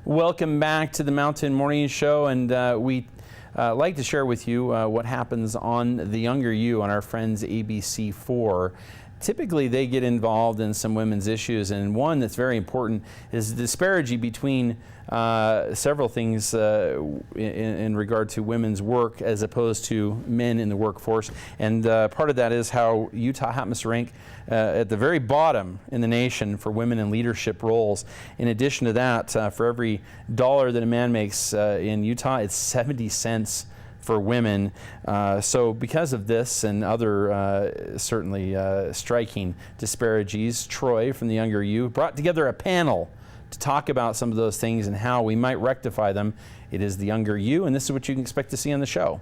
Welcome back to the Mountain Morning Show, and we like to share with you what happens on The Younger You on our friends ABC4. Typically they get involved in some women's issues, and one that's very important is the disparity between several things in regard to women's work as opposed to men in the workforce. And part of that is how Utah happens to rank at the very bottom in the nation for women in leadership roles. In addition to that, for every dollar that a man makes in Utah, it's 70 cents for women. So because of this and other certainly striking disparities, Troy from The Younger You brought together a panel to talk about some of those things and how we might rectify them. It is The Younger You, and this is what you can expect to see on the show.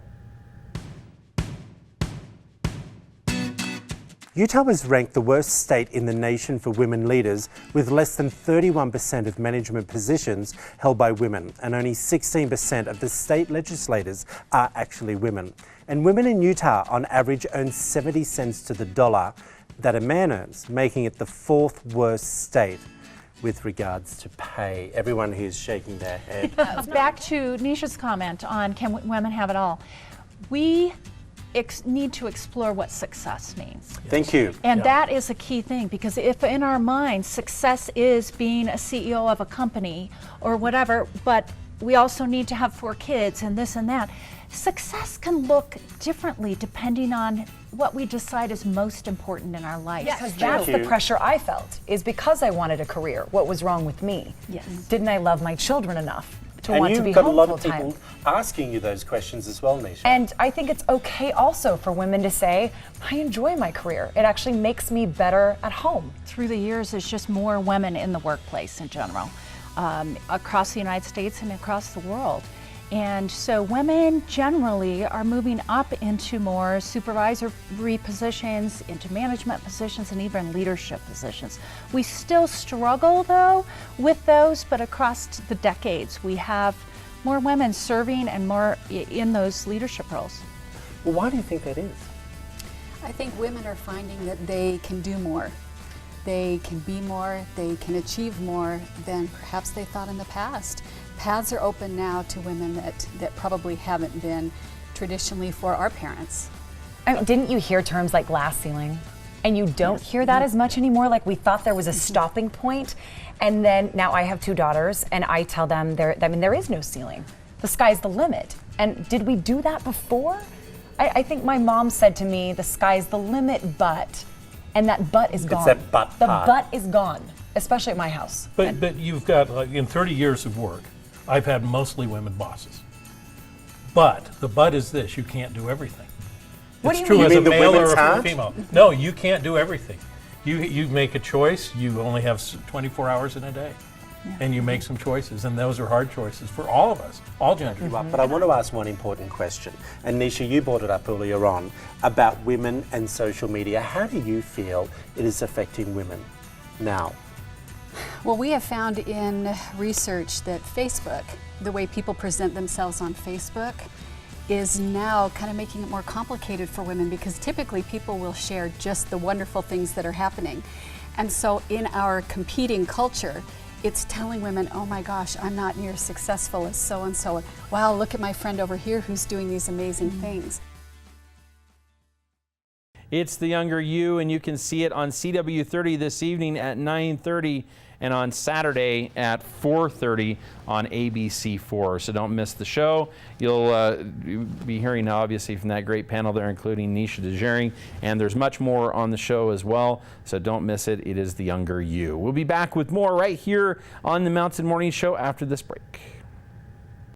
Utah was ranked the worst state in the nation for women leaders, with less than 31% of management positions held by women, and only 16% of the state legislators are actually women. And women in Utah on average earn 70 cents to the dollar that a man earns, making it the fourth worst state with regards to pay. Everyone who's shaking their head. Back to Nisha's comment on can women have it all. We need to explore what success means. Thank you. And that is a key thing, because if in our minds success is being a CEO of a company or whatever, but we also need to have 4 kids and this and that, success can look differently depending on what we decide is most important in our life. Yes, because that's the pressure I felt, is because I wanted a career. What was wrong with me? Yes. Didn't I love my children enough to And want to be you've got a home lot of full-time? people asking you those questions as well, Nisha. And I think it's okay also for women to say, I enjoy my career. It actually makes me better at home. Through the years, there's just more women in the workplace in general, across the United States and across the world. And so women generally are moving up into more supervisory positions, into management positions, and even leadership positions. We still struggle though with those, but across the decades we have more women serving and more in those leadership roles. Well, why do you think that is? I think women are finding that they can do more. They can be more, they can achieve more than perhaps they thought in the past. Paths are open now to women that probably haven't been traditionally for our parents. I mean, didn't you hear terms like glass ceiling? And you don't hear that as much anymore. Like, we thought there was a stopping point. And then now I have 2 daughters, and I tell them there is no ceiling. The sky's the limit. And did we do that before? I think my mom said to me, the sky's the limit, but, and that but is gone. It's that but the part. but is gone, especially at my house. But you've got, like, in 30 years of work, I've had mostly women bosses. But the but is this: you can't do everything. What It's do you true mean? as You a mean the male or women's a heart? female. No, you can't do everything. You make a choice. You only have 24 hours in a day, and you make some choices, and those are hard choices for all of us, all genders. But I want to ask one important question. And Nisha, you brought it up earlier on about women and social media. How do you feel it is affecting women now? Well, we have found in research that Facebook, the way people present themselves on Facebook, is now kind of making it more complicated for women, because typically people will share just the wonderful things that are happening. And so in our competing culture, it's telling women, oh my gosh, I'm not near as successful as so-and-so. Wow, look at my friend over here who's doing these amazing things. It's The Younger You, and you can see it on CW30 this evening at 9:30 and on Saturday at 4:30 on ABC4. So don't miss the show. You'll be hearing obviously from that great panel there, including Nisha DeJering, and there's much more on the show as well. So don't miss it. It is The Younger You. We'll be back with more right here on the Mountain Morning Show after this break.